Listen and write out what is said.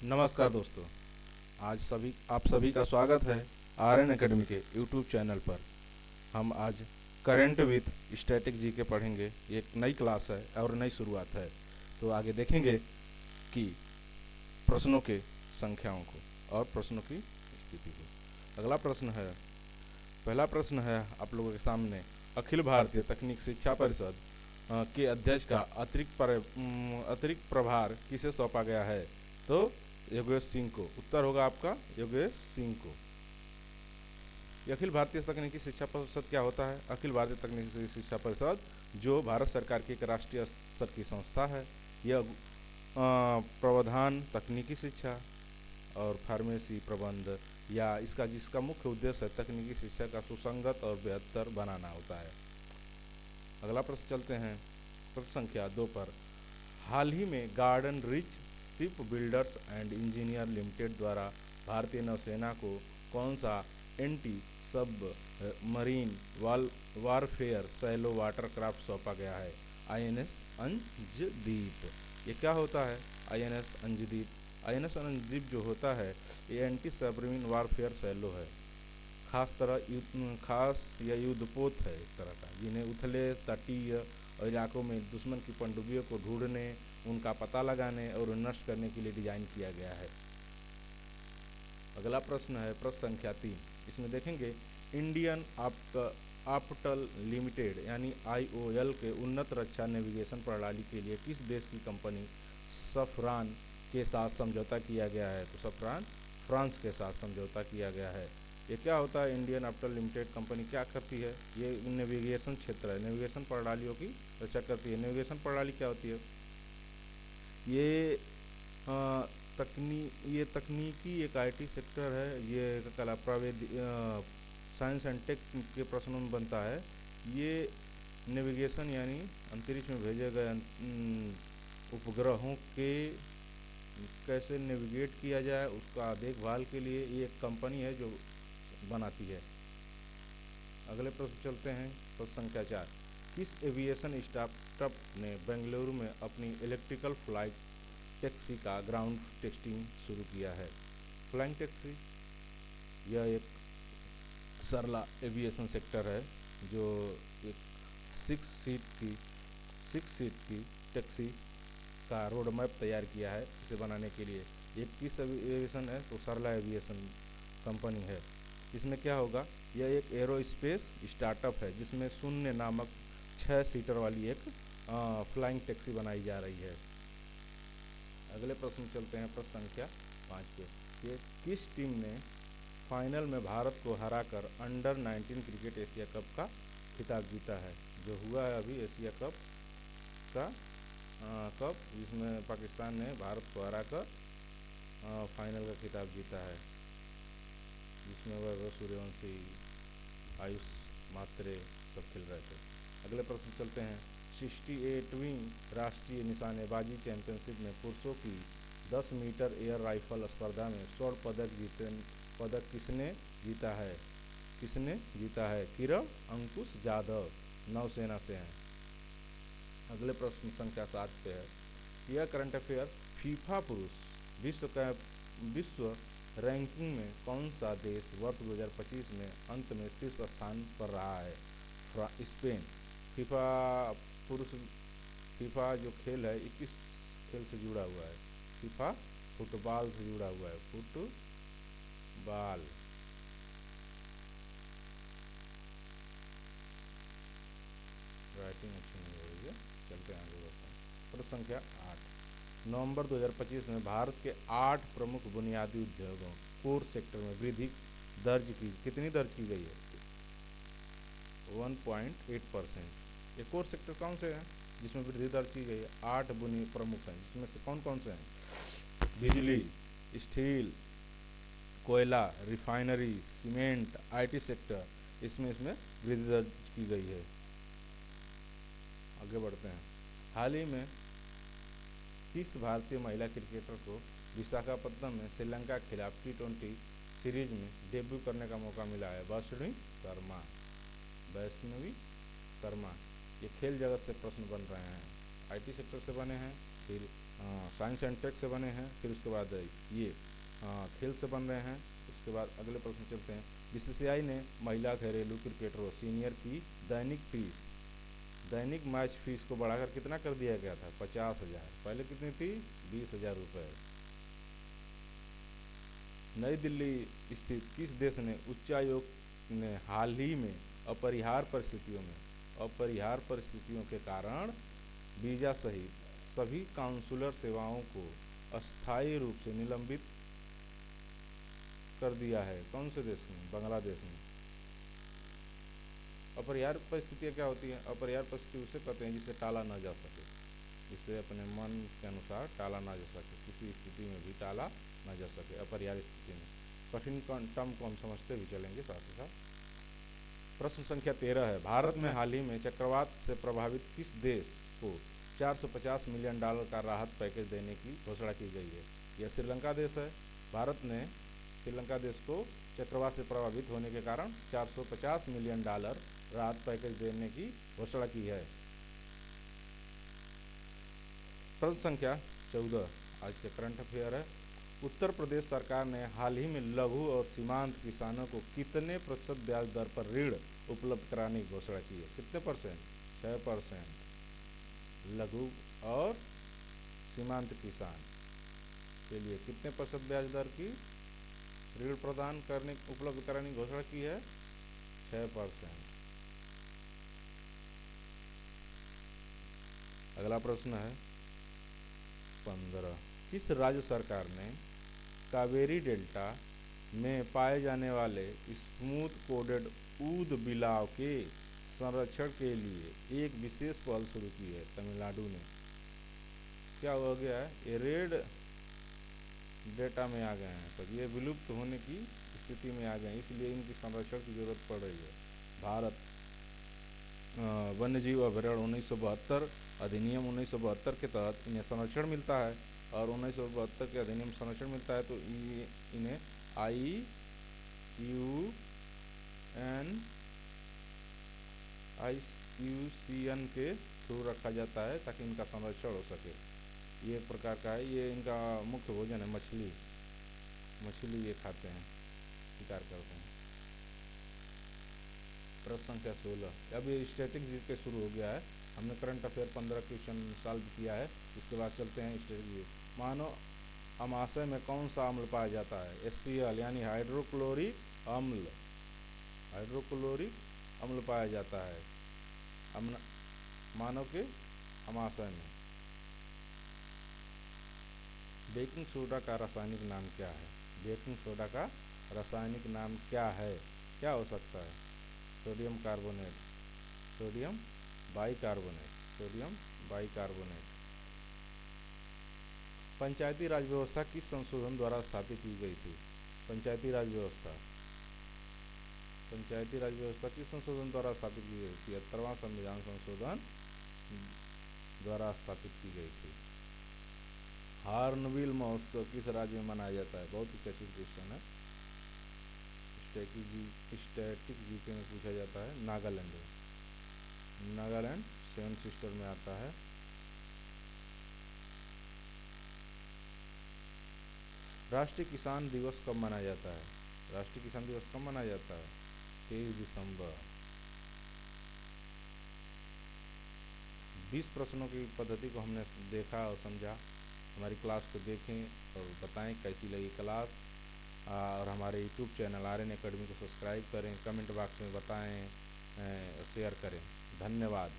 नमस्कार दोस्तों। आज आप सभी का स्वागत है आर्यन एकेडमी के यूट्यूब चैनल पर। हम आज करंट विद स्टैटिक जी के पढ़ेंगे। ये एक नई क्लास है और नई शुरुआत है। तो आगे देखेंगे कि प्रश्नों के संख्याओं को और प्रश्नों की स्थिति को। अगला प्रश्न है, पहला प्रश्न है आप लोगों के सामने, अखिल भारतीय तकनीक शिक्षा परिषद के अध्यक्ष का अतिरिक्त प्रभार किसे सौंपा गया है? तो योगेश सिंह को। उत्तर होगा आपका योगेश सिंह को। ये अखिल भारतीय तकनीकी शिक्षा परिषद क्या होता है? अखिल भारतीय तकनीकी शिक्षा परिषद जो भारत सरकार की एक राष्ट्रीय स्तर की संस्था है। यह प्रावधान तकनीकी शिक्षा और फार्मेसी प्रबंध या जिसका मुख्य उद्देश्य है तकनीकी शिक्षा का सुसंगत और बेहतर बनाना होता है। अगला प्रश्न चलते हैं प्रश्न संख्या 2 पर। हाल ही में garden rich ship builders and engineer limited द्वारा भारतीय नौसेना को कौन सा एंटी सब मरीन वारफेयर सैलो वाटरक्राफ्ट सौंपा गया है? आईएनएस अंजदीप। ये क्या होता है आईएनएस अंजदीप? आईएनएस अंजदीप जो होता है ये एंटी सबमरीन वारफेयर सैलो है। खास या युद्धपोत है एक तरह का, जिन्हें उथले तटीय इलाकों में दुश्मन की पनडुब्बियों को ढूंढने, उनका पता लगाने और नष्ट करने के लिए डिजाइन किया गया है। अगला प्रश्न है प्रश्न संख्या 3। इसमें देखेंगे इंडियन ऑप्टल लिमिटेड यानी आईओएल के उन्नत रक्षा नेविगेशन प्रणाली के लिए किस देश की कंपनी सफरान के साथ समझौता किया गया है? तो सफरान फ्रांस के साथ समझौता किया गया है। ये क्या होता है? इंडियन ऑप्टल लिमिटेड कंपनी क्या करती है? ये नेविगेशन क्षेत्र है, नेविगेशन प्रणालियों की रक्षा करती है। नेविगेशन प्रणाली क्या होती है? ये तकनीकी एक आईटी सेक्टर है। ये कला साइंस एंड टेक के प्रश्नों में बनता है। ये नेविगेशन यानी अंतरिक्ष में भेजे गए उपग्रहों के कैसे नेविगेट किया जाए उसका देखभाल के लिए ये एक कंपनी है जो बनाती है। अगले प्रश्न चलते हैं प्रश्न संख्या 4। किस एविएशन स्टार्टअप ने बेंगलुरु में अपनी इलेक्ट्रिकल फ्लाइट टैक्सी का ग्राउंड टेस्टिंग शुरू किया है? फ्लाइंग टैक्सी यह एक सरला एविएशन सेक्टर है जो एक 6 सीट की टैक्सी का रोड मैप तैयार किया है इसे बनाने के लिए। ये किस एविएशन है? तो सरला एविएशन कंपनी है। इसमें क्या होगा? यह एक एरोस्पेस स्टार्टअप है जिसमें शून्य नामक 6 सीटर वाली एक फ्लाइंग टैक्सी बनाई जा रही है। अगले प्रश्न चलते हैं प्रश्न संख्या 5 पे। ये किस टीम ने फाइनल में भारत को हराकर अंडर 19 क्रिकेट एशिया कप का खिताब जीता है? जो हुआ है अभी एशिया कप का कप, जिसमें पाकिस्तान ने भारत को हराकर फाइनल का खिताब जीता है, जिसमें वैभव सूर्यवंशी, आयुष मात्रे सब खेल रहे थे। अगले प्रश्न चलते हैं 68वीं राष्ट्रीय निशानेबाजी चैंपियनशिप में पुरुषों की 10 मीटर एयर राइफल स्पर्धा में स्वर्ण पदक किसने जीता है? किरण अंकुश जाधव नौसेना से हैं। अगले प्रश्न संख्या 7 पे है। यह करंट अफेयर, फीफा पुरुष विश्व रैंकिंग में कौन सा देश वर्ष 2025 में अंत में शीर्ष स्थान पर रहा है? स्पेन। फीफा जो खेल है 21 खेल से जुड़ा हुआ है। फीफा फुटबॉल से जुड़ा हुआ है, फुटबॉल। राइटिंग अच्छी नहीं हो रही है, चलते हैं आगे बढ़ते हैं। प्रश्न संख्या 8। नवंबर 2025 में भारत के 8 प्रमुख बुनियादी उद्योगों कोर सेक्टर में वृद्धि कितनी दर्ज की गई है? 1.8%। ये कोर सेक्टर कौन से हैं जिसमें वृद्धि दर्ज की गई है? 8 प्रमुख हैं, जिसमें से कौन कौन से हैं? बिजली, स्टील, कोयला, रिफाइनरी, सीमेंट, आईटी सेक्टर, इसमें वृद्धि दर्ज की गई है। आगे बढ़ते हैं। हाल ही में किस भारतीय महिला क्रिकेटर को विशाखापत्तनम में श्रीलंका के खिलाफ T20 सीरीज में डेब्यू करने का मौका मिला है? वैष्णवी शर्मा। ये खेल जगत से प्रश्न बन रहे हैं, आईटी सेक्टर से बने हैं, फिर साइंस एंड टेक से बने हैं। फिर उसके बाद ये खेल से बन रहे हैं। उसके बाद अगले प्रश्न चलते हैं। बीसीसीआई ने महिला घरेलू क्रिकेटरों सीनियर की दैनिक मैच फीस को बढ़ाकर कितना कर दिया गया था? 50,000। पहले कितनी थी? 20,000 रुपये। नई दिल्ली स्थित किस देश ने उच्चायोग ने हाल ही में अपरिहार्य परिस्थितियों के कारण वीजा सहित सभी काउंसुलर सेवाओं को अस्थायी रूप से निलंबित कर दिया है? कौन से देश में? बांग्लादेश में। अपरिहार्य परिस्थितियाँ क्या होती हैं? अपरिहार्य परिस्थिति उसे कहते हैं जिसे टाला ना जा सके, जिसे अपने मन के अनुसार टाला ना जा सके, किसी स्थिति में भी टाला ना जा सके, अपरिहार्य स्थिति में। कठिन टर्म को हम समझते भी चलेंगे साथ ही साथ। प्रश्न संख्या 13 है। भारत में हाल ही में चक्रवात से प्रभावित किस देश को $450 मिलियन का राहत पैकेज देने की घोषणा की गई है? यह श्रीलंका देश है। भारत ने श्रीलंका देश को चक्रवात से प्रभावित होने के कारण $450 मिलियन राहत पैकेज देने की घोषणा की है। प्रश्न संख्या 14 आज के करंट अफेयर है। उत्तर प्रदेश सरकार ने हाल ही में लघु और सीमांत किसानों को कितने प्रतिशत ब्याज दर पर ऋण उपलब्ध कराने की घोषणा की है? कितने परसेंट? 6%। लघु और सीमांत किसान के लिए कितने प्रतिशत ब्याज दर की ऋण प्रदान करने उपलब्ध कराने की घोषणा की है? 6%। अगला प्रश्न है 15। किस राज्य सरकार ने कावेरी डेल्टा में पाए जाने वाले स्मूथ कोडेड ऊद बिलाव के संरक्षण के लिए एक विशेष पहल शुरू की है? तमिलनाडु ने। क्या हो गया है? ये रेड डेटा में आ गए हैं, तो ये विलुप्त होने की स्थिति में आ गए हैं, इसलिए इनकी संरक्षण की जरूरत पड़ रही है। भारत वन्यजीव अभ्यारण्य 1972 अधिनियम 1972 के तहत इन्हें संरक्षण मिलता है, और 1972 के अधिनियम संरक्षण मिलता है तो इन्हें IUCN के थ्रू रखा जाता है ताकि इनका संरक्षण हो सके। ये एक प्रकार का है, ये इनका मुख्य भोजन है। मछली ये खाते हैं, शिकार करते हैं। प्रश्न संख्या 16। अब ये स्टैटिक जीके शुरू हो गया है। हमने करंट अफेयर 15 क्वेश्चन सॉल्व किया है। इसके बाद चलते हैं स्टैटिक जीके। मानो अमाशय में कौन सा अम्ल पाया जाता है? HCl यानी हाइड्रोक्लोरिक अम्ल पाया जाता है मानव के अमाशय में। बेकिंग सोडा का रासायनिक नाम क्या है? बेकिंग सोडा का रासायनिक नाम क्या है? क्या हो सकता है? Sodium bicarbonate. पंचायती राज व्यवस्था किस संशोधन द्वारा स्थापित की गई थी? पंचायती राज व्यवस्था किस संशोधन द्वारा स्थापित की गई थी? 73वां संविधान संशोधन द्वारा स्थापित की गई थी। हार्नबिल महोत्सव किस राज्य में मनाया जाता है? बहुत ही चर्चित क्वेश्चन है, स्टैटिक जीके में पूछा जाता है। नागालैंड 7 सिस्टर में आता है। राष्ट्रीय किसान दिवस कब मनाया जाता है? राष्ट्रीय किसान दिवस कब मनाया जाता है? 23 दिसंबर। 20 प्रश्नों की पद्धति को हमने देखा और समझा। हमारी क्लास को देखें और बताएं कैसी लगी क्लास, और हमारे YouTube चैनल RN Academy को सब्सक्राइब करें, कमेंट बॉक्स में बताएं, शेयर करें। धन्यवाद।